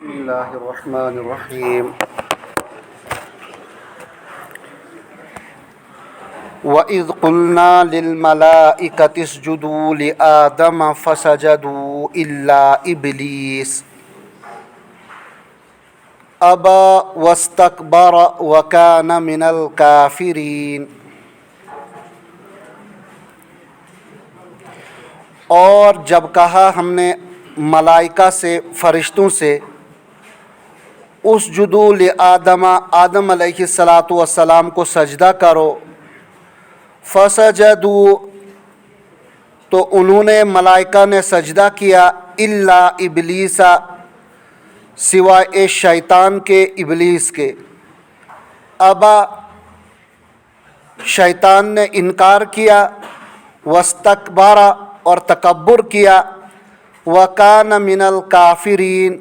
بسم اللہ الرحمن الرحیم وَإِذْ قُلْنَا لِلْمَلَائِكَةِ اسْجُدُوا لِآدَمَ فَسَجَدُوا إِلَّا إِبْلِيسَ أَبَى وَاسْتَكْبَرَ وَكَانَ مِنَ الْكَافِرِينَ۔ اور جب کہا ہم نے ملائکہ سے، فرشتوں سے، اسجدوا لآدم، آدم علیہ الصلاۃ والسلام کو سجدہ کرو، فسجدوا تو انہوں نے، ملائکہ نے سجدہ کیا، الا ابلیس سوائے شیطان کے، ابلیس کے، ابا شیطان نے انکار کیا، واستکبر اور تکبر کیا، وکان من الکافرین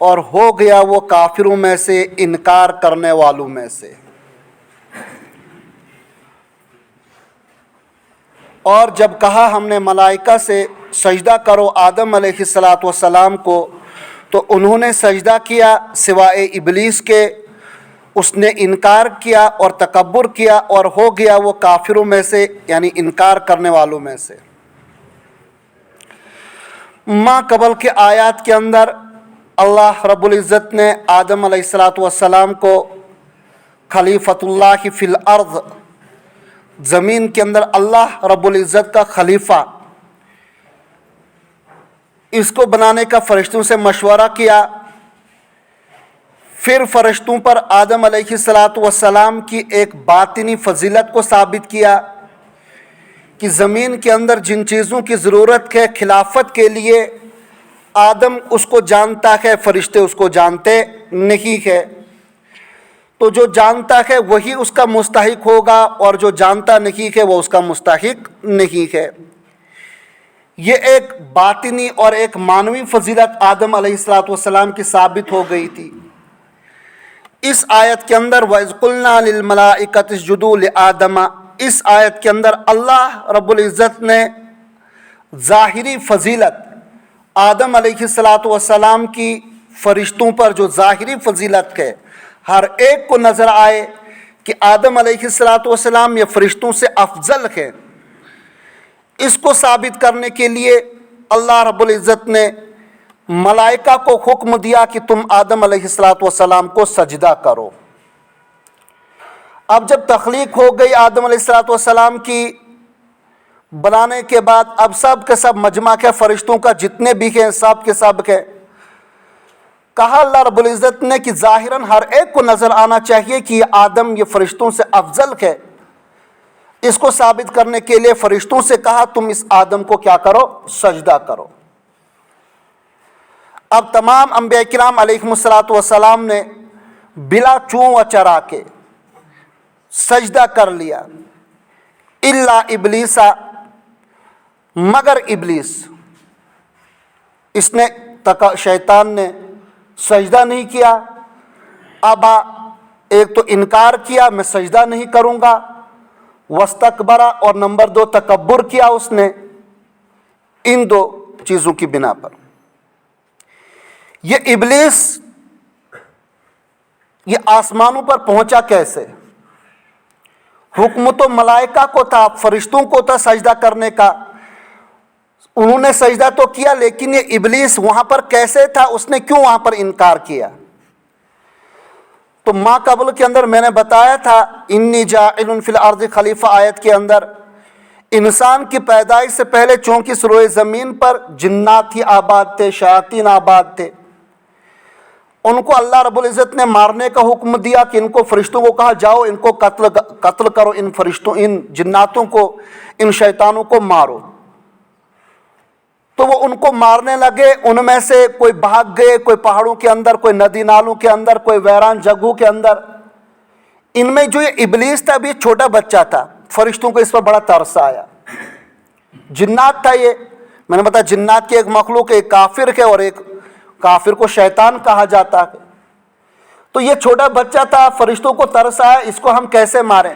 اور ہو گیا وہ کافروں میں سے، انکار کرنے والوں میں سے۔ اور جب کہا ہم نے ملائکہ سے سجدہ کرو آدم علیہ الصلاۃ والسلام کو، تو انہوں نے سجدہ کیا سوائے ابلیس کے، اس نے انکار کیا اور تکبر کیا اور ہو گیا وہ کافروں میں سے، یعنی انکار کرنے والوں میں سے۔ ماں قبل کے آیات کے اندر اللہ رب العزت نے آدم علیہ الصلاۃ والسلام کو خلیفۃ اللہ فی الارض، زمین کے اندر اللہ رب العزت کا خلیفہ، اس کو بنانے کا فرشتوں سے مشورہ کیا۔ پھر فرشتوں پر آدم علیہ الصلاۃ والسلام کی ایک باطنی فضیلت کو ثابت کیا کہ زمین کے اندر جن چیزوں کی ضرورت ہے خلافت کے لیے، آدم اس کو جانتا ہے، فرشتے اس کو جانتے نہیں ہے، تو جو جانتا ہے وہی اس کا مستحق ہوگا، اور جو جانتا نہیں ہے وہ اس کا مستحق نہیں ہے۔ یہ ایک باطنی اور ایک معنوی فضیلت آدم علیہ الصلاۃ والسلام کی ثابت ہو گئی تھی۔ اس آیت کے اندر وَإِذْ قُلْنَا لِلْمَلَائِكَةِ اسْجُدُوا لِآدَمَ، اس آیت کے اندر اللہ رب العزت نے ظاہری فضیلت آدم علیہ الصلاۃ والسلام کی فرشتوں پر جو ظاہری فضیلت ہے، ہر ایک کو نظر آئے کہ آدم علیہ الصلاۃ والسلام یہ فرشتوں سے افضل ہے، اس کو ثابت کرنے کے لیے اللہ رب العزت نے ملائکہ کو حکم دیا کہ تم آدم علیہ الصلاۃ والسلام کو سجدہ کرو۔ اب جب تخلیق ہو گئی آدم علیہ الصلاۃ والسلام کی، بنانے کے بعد اب سب کے سب مجمع کے فرشتوں کا جتنے بھی ہیں سب کے سب کے، کہا اللہ رب العزت نے کہ ظاہراً ہر ایک کو نظر آنا چاہیے کہ یہ آدم یہ فرشتوں سے افضل ہے۔ اس کو ثابت کرنے کے لیے فرشتوں سے کہا تم اس آدم کو کیا کرو، سجدہ کرو۔ اب تمام انبیاء کرام علیہم الصلاۃ والسلام نے بلا چوں و چرا کے سجدہ کر لیا، الا ابلیس مگر ابلیس، اس نے شیطان نے سجدہ نہیں کیا، ابا ایک تو انکار کیا میں سجدہ نہیں کروں گا، واستکبر اور نمبر 2 تکبر کیا اس نے، ان دو چیزوں کی بنا پر۔ یہ ابلیس یہ آسمانوں پر پہنچا کیسے؟ حکم تو ملائکہ کو تھا، فرشتوں کو تھا سجدہ کرنے کا، انہوں نے سجدہ تو کیا، لیکن یہ ابلیس وہاں پر کیسے تھا، اس نے کیوں وہاں پر انکار کیا؟ تو ماں قبل کے اندر میں نے بتایا تھا انی جاعل فی الارض خلیفہ آیت کے اندر، انسان کی پیدائش سے پہلے چونکہ سروئے زمین پر جنات ہی آباد تھے، شیاطین آباد تھے، ان کو اللہ رب العزت نے مارنے کا حکم دیا کہ ان کو، فرشتوں کو کہا جاؤ ان کو قتل کرو، ان فرشتوں، ان جناتوں کو، ان شیطانوں کو مارو۔ تو وہ ان کو مارنے لگے، ان میں سے کوئی بھاگ گئے، کوئی پہاڑوں کے اندر، کوئی ندی نالوں کے اندر، کوئی ویران جگہوں کے اندر۔ ان میں جو یہ ابلیس تھا ابھی چھوٹا بچہ تھا، فرشتوں کو اس پر بڑا ترس آیا۔ جنات تھا یہ، میں نے بتایا جنات کی ایک مخلوق، ایک کافر ہے اور ایک کافر کو شیطان کہا جاتا ہے۔ تو یہ چھوٹا بچہ تھا، فرشتوں کو ترس آیا اس کو ہم کیسے ماریں،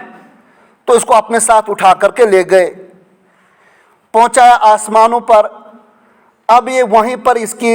تو اس کو اپنے ساتھ اٹھا کر کے لے گئے، پہنچایا آسمانوں پر۔ اب یہ وہیں پر اس کی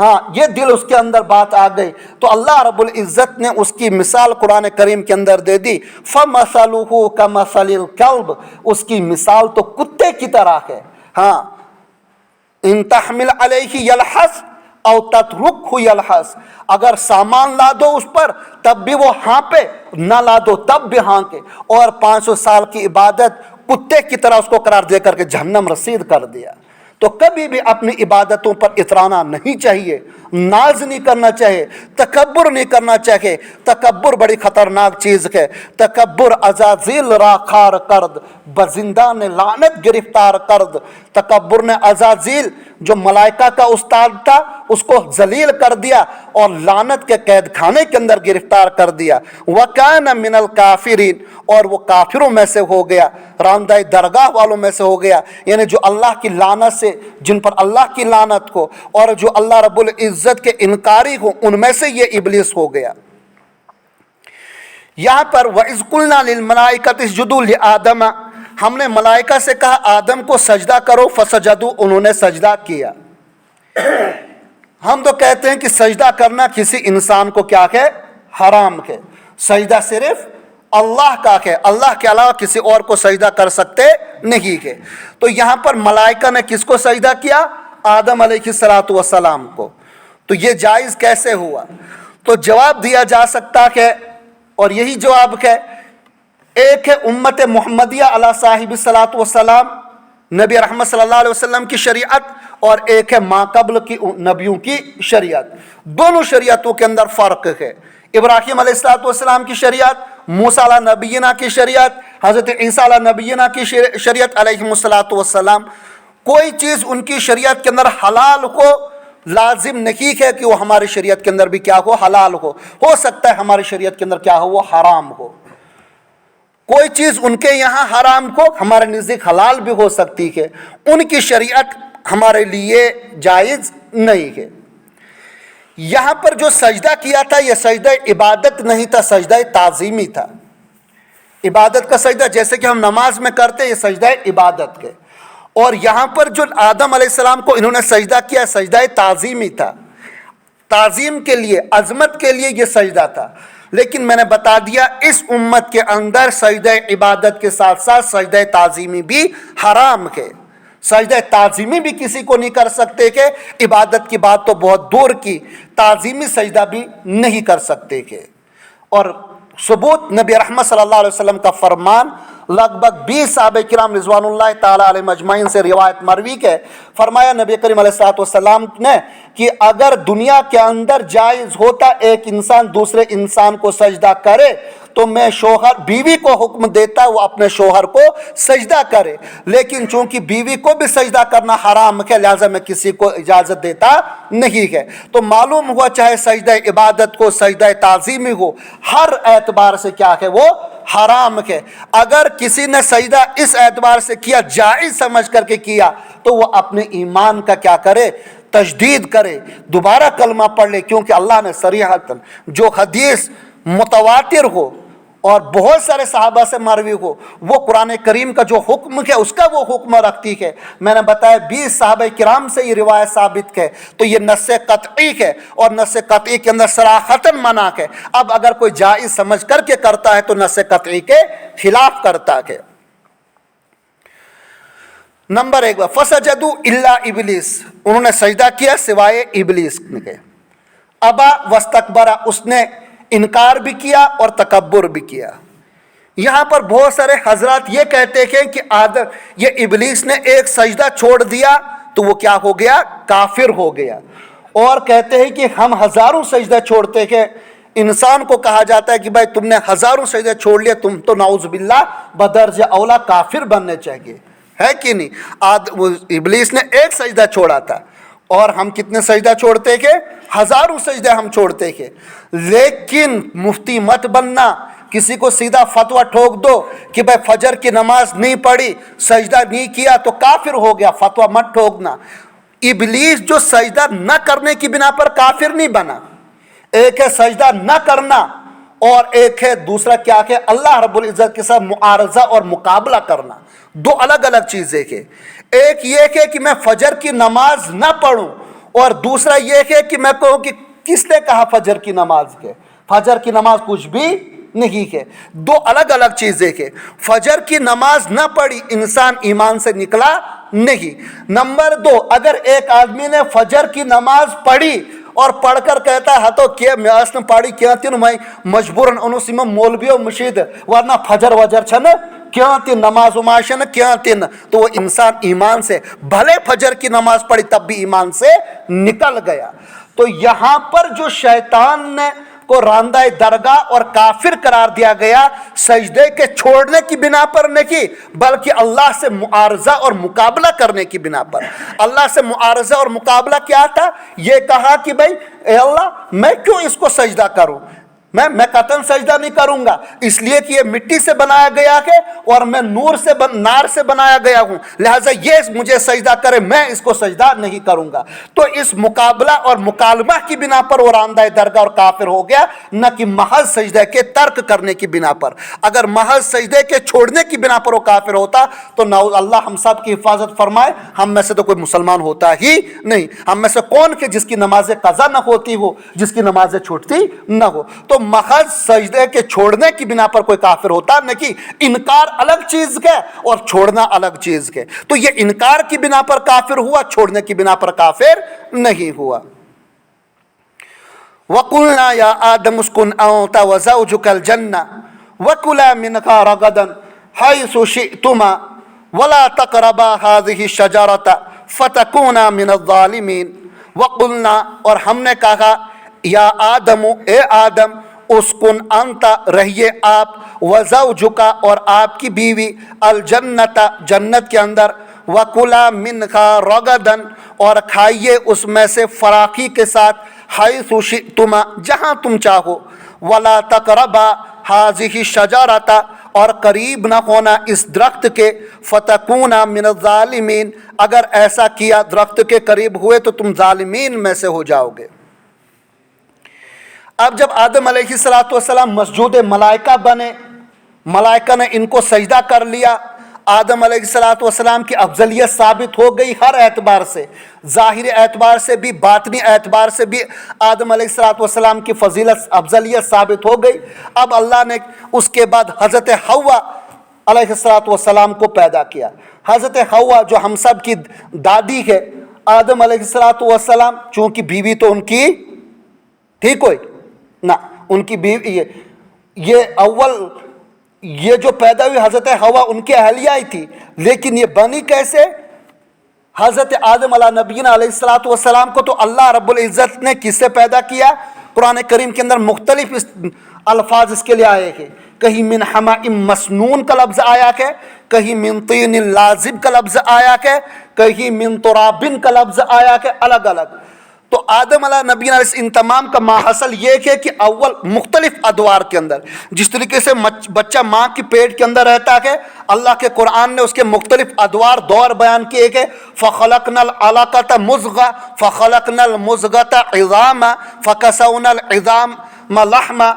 ہاں یہ دل اس کے اندر بات آ گئی تو اللہ رب العزت نے اس کی مثال قرآن کریم کے اندر دے دی، فَمَثَلُهُ كَمَثَلِ الْكَلْبِ، اس کی مثال تو کتے کی طرح ہے۔ ہاں، ان تحمل علیہ یلحس او تترکہ یلحس، اگر سامان لا دو اس پر تب بھی وہ ہانپے، نہ لا دو تب بھی ہانکے، اور 500 سال کی عبادت کتے کی طرح اس کو قرار دے کر کے جہنم رسید کر دیا۔ تو کبھی بھی اپنی عبادتوں پر اترانا نہیں چاہیے، ناز نہیں کرنا چاہیے، تکبر نہیں کرنا چاہیے۔ تکبر بڑی خطرناک چیز ہے۔ تکبر عزازیل را خار کرد، بزندان لعنت گرفتار کرد۔ تکبر نے عزازیل جو ملائکہ کا استاد تھا اس کو ذلیل کر دیا اور لعنت کے قید خانے کے اندر گرفتار کر دیا۔ وَكَانَ مِنَ الْكَافِرِينَ، اور وہ کافروں میں سے ہو گیا، راندہ درگاہ والوں میں سے ہو گیا، یعنی جو اللہ کی لعنت سے، جن پر اللہ کی لعنت ہو اور جو اللہ رب العزت کے انکاری ہو، ان میں سے یہ ابلیس ہو گیا۔ یہاں پر وَإِذْ قُلْنَا لِلْمَلَائِكَةِ اسْجُدُوا لِآدَمَ، ہم نے ملائکہ سے کہا آدم کو سجدہ کرو، فسجدوا، انہوں نے سجدہ کیا۔ ہم تو کہتے ہیں کہ سجدہ کرنا کسی انسان کو کیا ہے؟ حرام ہے۔ سجدہ صرف اللہ کا ہے، اللہ کے علاوہ کسی اور کو سجدہ کر سکتے نہیں ہے۔ تو یہاں پر ملائکہ نے کس کو سجدہ کیا؟ آدم علیہ السلام کو۔ تو یہ جائز کیسے ہوا؟ تو جواب دیا جا سکتا ہے، اور یہی جواب ہے، ایک ہے امت محمدیہ علی صاحب الصلاۃ والسلام، نبی رحمت صلی اللہ علیہ وسلم کی شریعت، اور ایک ہے ما قبل کی نبیوں کی شریعت۔ دونوں شریعتوں کے اندر فرق ہے۔ ابراہیم علیہ السلام کی شریعت، موسیٰ علیہ نبینا کی شریعت، حضرت عیسیٰ علیہ نبینا کی شریعت علیہ السلام، کوئی چیز ان کی شریعت کے اندر حلال ہو لازم نہیں ہے کہ وہ ہماری شریعت کے اندر بھی کیا ہو؟ حلال ہو سکتا ہے ہماری شریعت کے اندر کیا ہو؟ وہ حرام ہو۔ کوئی چیز ان کے یہاں حرام ہو ہمارے نزدیک حلال بھی ہو سکتی ہے، ان کی شریعت ہمارے لیے جائز نہیں ہے۔ یہاں پر جو سجدہ کیا تھا یہ سجدہ عبادت نہیں تھا، سجدہ تعظیمی تھا۔ عبادت کا سجدہ جیسے کہ ہم نماز میں کرتے، یہ سجدہ عبادت ہے۔ اور یہاں پر جو آدم علیہ السلام کو انہوں نے سجدہ کیا، سجدہ تعظیمی تھا، تعظیم کے لیے، عظمت کے لیے یہ سجدہ تھا۔ لیکن میں نے بتا دیا اس امت کے اندر سجدہ عبادت کے ساتھ ساتھ سجدہ تعظیمی بھی حرام ہے۔ سجدہ تعظیمی بھی کسی کو نہیں کر سکتے کہ عبادت کی بات تو بہت دور کی، تعظیمی سجدہ بھی نہیں کر سکتے کہ۔ اور ثبوت نبی رحمت صلی اللہ علیہ وسلم کا فرمان، لگ بھگ 20 صحابہ کرام رضوان اللہ تعالیٰ علیہ مجمعین سے روایت مروی ہے، فرمایا نبی کریم علیہ السلام نے کہ اگر دنیا کے اندر جائز ہوتا ایک انسان دوسرے انسان کو سجدہ کرے تو میں شوہر بیوی کو حکم دیتا وہ اپنے شوہر کو سجدہ کرے، لیکن چونکہ بیوی کو بھی سجدہ کرنا حرام ہے لہذا میں کسی کو اجازت دیتا نہیں ہے۔ تو معلوم ہوا چاہے سجدہ عبادت کو، سجدہ تعظیمی ہو، ہر اعتبار سے کیا ہے؟ وہ حرام ہے۔ اگر کسی نے سجدہ اس اعتبار سے کیا، جائز سمجھ کر کے کیا، تو وہ اپنے ایمان کا کیا کرے؟ تجدید کرے، دوبارہ کلمہ پڑھ لے، کیونکہ اللہ نے صریحتاً جو حدیث متواتر ہو اور بہت سارے صحابہ سے مروی ہو وہ قرآن کریم کا جو حکم ہے اس کا وہ حکم رکھتی ہے۔ میں نے بتایا 20 صحابہ کرام سے یہ روایت ثابت ہے، تو یہ نص قطعی ہے، اور نص قطعی کے اندر صراحتاً منع ہے۔ اب اگر کوئی جائز سمجھ کر کے کرتا ہے تو نص قطعی کے خلاف کرتا ہے۔ نمبر 1، فسجدوا الا ابلیس، انہوں نے سجدہ کیا سوائے ابلیس کے۔ ابا واستکبر، اس نے انکار بھی کیا اور تکبر بھی کیا۔ یہاں پر بہت سارے حضرات یہ کہتے ہیں کہ یہ ابلیس نے ایک سجدہ چھوڑ دیا تو وہ کیا ہو گیا؟ کافر ہو گیا، اور کہتے ہیں کہ ہم ہزاروں سجدہ چھوڑتے ہیں۔ انسان کو کہا جاتا ہے کہ بھائی تم نے ہزاروں سجدہ چھوڑ لیا، تم تو نعوذ باللہ بدرجہ اولا کافر بننے چاہیے، ہے کہ نہیں؟ ابلیس نے ایک سجدہ چھوڑا تھا، اور ہم کتنے سجدہ چھوڑتے کہ؟ ہزاروں سجدہ ہم چھوڑتے کہ۔ لیکن مفتی مت بننا، کسی کو سیدھا فتویٰ ٹھوک دو کہ بھائی فجر کی نماز نہیں پڑھی، سجدہ نہیں کیا تو کافر ہو گیا، فتویٰ مت ٹھوکنا۔ ابلیس جو سجدہ نہ کرنے کی بنا پر کافر نہیں بنا، ایک ہے سجدہ نہ کرنا اور ایک ہے دوسرا کیا کہ اللہ رب العزت کے ساتھ معارضہ اور مقابلہ کرنا، دو الگ الگ چیزیں ہیں۔ ایک یہ کہ میں فجر کی نماز نہ پڑھوں اور دوسرا یہ ہے کہ میں کہوں کہ کس نے کہا فجر کی نماز کے؟ فجر کی نماز کچھ بھی نہیں ہے، دو الگ الگ چیزیں ہیں۔ فجر کی نماز نہ پڑھی انسان ایمان سے نکلا نہیں۔ نمبر دو، اگر ایک آدمی نے فجر کی نماز پڑھی اور پڑھ کر کہتا ہے تو کہ میں اس نے پڑھی کیا تین میں مجبوراً انوسی میں مولوی و مشید ورنہ فجر وجر چھن کیا تین نماز وماشن کیا تین، تو وہ انسان ایمان سے بھلے فجر کی نماز پڑھی تب بھی ایمان سے نکل گیا۔ تو یہاں پر جو شیطان نے کو راندہ درگاہ اور کافر قرار دیا گیا، سجدے کے چھوڑنے کی بنا پر نہیں بلکہ اللہ سے معارضہ اور مقابلہ کرنے کی بنا پر۔ اللہ سے معارضہ اور مقابلہ کیا تھا؟ یہ کہا کہ بھائی اے اللہ میں کیوں اس کو سجدہ کروں، میں قطعاً سجدہ نہیں کروں گا، اس لیے کہ یہ مٹی سے بنایا گیا ہے اور میں نار سے بنایا گیا ہوں، لہٰذا یہ مجھے سجدہ کرے، میں اس کو سجدہ نہیں کروں گا۔ تو اس مقابلہ اور مکالمہ کی بنا پر وہ راندہ درگاہ اور کافر ہو گیا، نہ کہ محض سجدے کے ترک کرنے کی بنا پر۔ اگر محض سجدے کے چھوڑنے کی بنا پر وہ کافر ہوتا تو اللہ ہم سب کی حفاظت فرمائے، ہم میں سے تو کوئی مسلمان ہوتا ہی نہیں۔ ہم میں سے کون کہ جس کی نماز قضا نہ ہوتی ہو، جس کی نمازیں چھوٹتی نہ ہو؟ تو محض سجدے کے چھوڑنے کی بنا پر کوئی کافر ہوتا نہیں۔ انکار الگ چیز ہے اور چھوڑنا الگ چیز ہے۔ تو یہ انکار کی بنا پر کافر ہوا، چھوڑنے کی بنا پر کافر نہیں ہوا۔ وَقُلْنَا يَا آدَمُ اسْكُنْ أَنْتَ وَزَوْجُكَ الْجَنَّةَ وَكُلَا مِنْهَا رَغَدًا حَيْثُ شِئْتُمَا وَلَا تَقْرَبَا هَذِهِ الشَّجَرَةَ فَتَكُونَا مِنَ الظَّالِمِينَ۔ وَقُلْنَا اور ہم نے کہا، یا آدم اے آدم، اسکن انت رہیے آپ، وزوجک اور آپ کی بیوی، الجنت جنت کے اندر، وکلا منہا رغدن اور کھائیے اس میں سے فراخی کے ساتھ، حیث شئتما جہاں تم چاہو، ولا تقربا ہذہ الشجرۃ اور قریب نہ ہونا اس درخت کے، فتکونا من الظالمین اگر ایسا کیا درخت کے قریب ہوئے تو تم ظالمین میں سے ہو جاؤ گے۔ اب جب آدم علیہ السلام مسجود ملائکہ بنے، ملائکہ نے ان کو سجدہ کر لیا، آدم علیہ السلام کی افضلیت ثابت ہو گئی ہر اعتبار سے، ظاہری اعتبار سے بھی باطنی اعتبار سے بھی آدم علیہ السلام کی فضیلت افضلیت ثابت ہو گئی۔ اب اللہ نے اس کے بعد حضرت حوا علیہ السلام کو پیدا کیا۔ حضرت حوا جو ہم سب کی دادی ہے، آدم علیہ السلام چونکہ بیوی تو ان کی ٹھیک ہوئی نہ، ان کی بیوی یہ جو پیدا ہوئی حضرت حوا ان کی اہلیہ ہی تھی، لیکن یہ بنی کیسے؟ حضرت آدم علیہ نبینا علیہ السلام کو تو اللہ رب العزت نے کس سے پیدا کیا؟ قرآن کریم کے اندر مختلف الفاظ اس کے لیے آئے ہیں، کہیں من حماء مسنون کا لفظ آیا ہے، کہیں من طین لازب کا لفظ آیا ہے، کہیں من ترابن کا لفظ آیا ہے، الگ الگ۔ تو آدم علیہ نبینا ان تمام کا ماحصل یہ ہے کہ اول مختلف ادوار کے اندر جس طریقے سے بچہ ماں کی پیٹ کے اندر رہتا ہے، اللہ کے قرآن نے اس کے مختلف ادوار دور بیان کیے کہ فَخَلَقْنَا الْعَلَقَةَ مُضْغَةً فَخَلَقْنَا الْمُضْغَةَ عِظَامًا فَكَسَوْنَا الْعِظَامَ لَحْمًا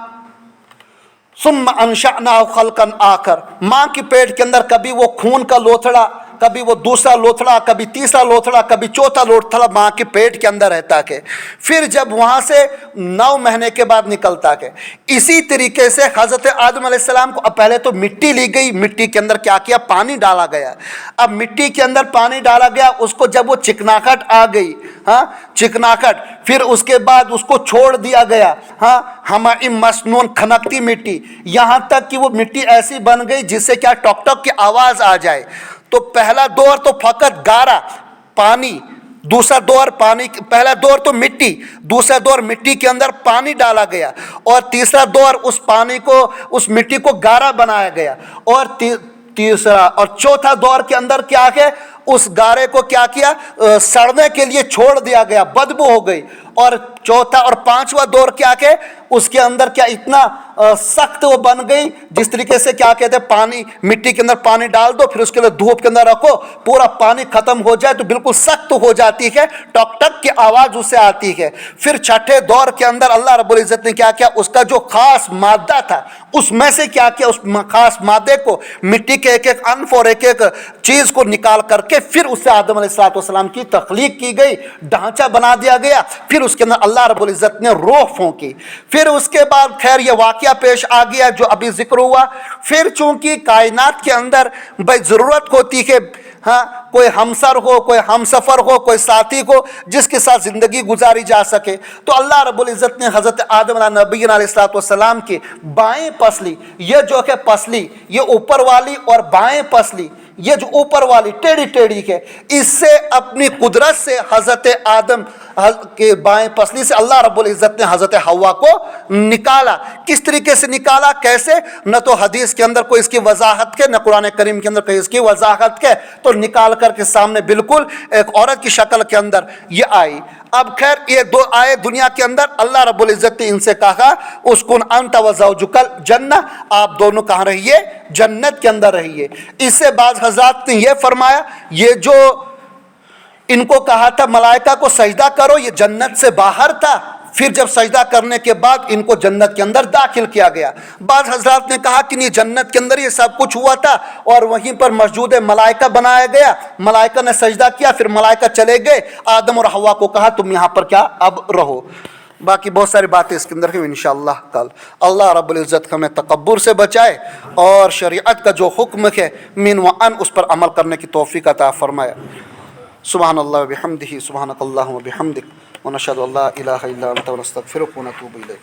ثُمَّ أَنشَأْنَاهُ خَلْقًا آخَرَ۔ ماں کی پیٹ کے اندر کبھی وہ خون کا لوتھڑا، کبھی وہ دوسرا لوتھڑا، کبھی تیسرا لوتھڑا، کبھی چوتھا لوتھڑا ماں کے پیٹ کے اندر رہتا ہے، پھر جب وہاں سے 9 مہینے کے بعد نکلتا ہے۔ اسی طریقے سے حضرت آدم علیہ السلام کو پہلے تو مٹی لی گئی، مٹی کے اندر کیا کیا؟ پانی ڈالا گیا۔ اب مٹی کے اندر پانی ڈالا گیا، اس کو جب وہ چکناہٹ آ گئی، چکناہٹ، پھر اس کے بعد اس کو چھوڑ دیا گیا، حماء مسنون کھنکتی مٹی، یہاں تک کہ وہ مٹی ایسی بن گئی جس سے کیا ٹک ٹک کی آواز آ جائے۔ تو پہلا دور تو فقط گارا پانی، دوسرا دور پانی، پہلا دور تو مٹی، دوسرا دور مٹی کے اندر پانی ڈالا گیا، اور تیسرا دور اس پانی کو، اس مٹی کو گارا بنایا گیا، اور تیسرا اور چوتھا دور کے اندر کیا ہے؟ اس گارے کو کیا کیا؟ سڑنے کے لیے چھوڑ دیا گیا، بدبو ہو گئی، اور چوتھا اور پانچواں دور کیا کہ اس کے اندر کیا اتنا سخت وہ بن گئی، جس طریقے سے کیا کہتے ہیں پانی، مٹی کے اندر پانی ڈال دو، پھر اس کے اندر دھوپ کے اندر رکھو، پورا پانی ختم ہو جائے تو بالکل سخت ہو جاتی ہے، ٹک ٹک کی آواز اس سے آتی ہے۔ پھر چھٹے دور کے اندر اللہ رب العزت نے کیا کیا، اس کا جو خاص مادہ تھا اس میں سے کیا کیا، اس خاص مادے کو، مٹی کے ایک ایک انف اور ایک ایک چیز کو نکال کر کے پھر اس سے آدم علیہ السلام کی تخلیق کی گئی، ڈھانچہ بنا دیا گیا۔ پھر اس کے اندر اللہ رب العزت نے روح پھونکی۔ پھر اس کے بعد خیر یہ واقعہ پیش آ گیا جو ابھی ذکر ہوا۔ پھر چونکہ کائنات کے اندر بھائی ضرورت ہوتی ہے ہاں کوئی ہمسر ہو، کوئی ہم سفر ہو، کوئی ساتھی ہو جس کے ساتھ زندگی گزاری جا سکے، تو اللہ رب العزت نے حضرت آدم علیہ نبینا علیہ السلام کی بائیں پسلی، یہ جو کہ پسلی یہ اوپر والی اور بائیں پسلی یہ جو اوپر والی ٹیڑھی ٹیڑھی ہے، اس سے اپنی قدرت سے حضرت آدم کے بائیں پسلی سے اللہ رب العزت نے حضرت حوا کو نکالا۔ کس طریقے سے نکالا، کیسے، نہ تو حدیث کے اندر کوئی اس کی وضاحت ہے، نہ قرآن کریم کے اندر کوئی اس کی وضاحت ہے، تو نکال کر کے سامنے بالکل ایک عورت کی شکل کے اندر یہ آئی۔ اب خیر یہ دو آئے دنیا کے اندر، اللہ رب العزت نے ان سے کہا اسکن انت وزوجک الجنہ، آپ دونوں کہاں رہیے، جنت کے اندر رہیے۔ اس سے بعض حضرات نے یہ فرمایا یہ جو ان کو کہا تھا ملائکہ کو سجدہ کرو، یہ جنت سے باہر تھا، پھر جب سجدہ کرنے کے بعد ان کو جنت کے اندر داخل کیا گیا۔ بعض حضرات نے کہا کہ نہیں جنت کے اندر یہ سب کچھ ہوا تھا اور وہیں پر موجود ملائکہ بنایا گیا، ملائکہ نے سجدہ کیا، پھر ملائکہ چلے گئے، آدم اور حوا کو کہا تم یہاں پر کیا اب رہو۔ باقی بہت ساری باتیں اس کے اندر ہیں انشاءاللہ کل۔ اللہ رب العزت ہمیں تکبر سے بچائے اور شریعت کا جو حکم ہے من و ان اس پر عمل کرنے کی توفیق عطا فرمائے۔ سبحان اللہ و بحمدہ، سبحانک اللہم و بحمدک، ونشہد ان لا الہ الا انت ونستغفرک ونتوب الیک۔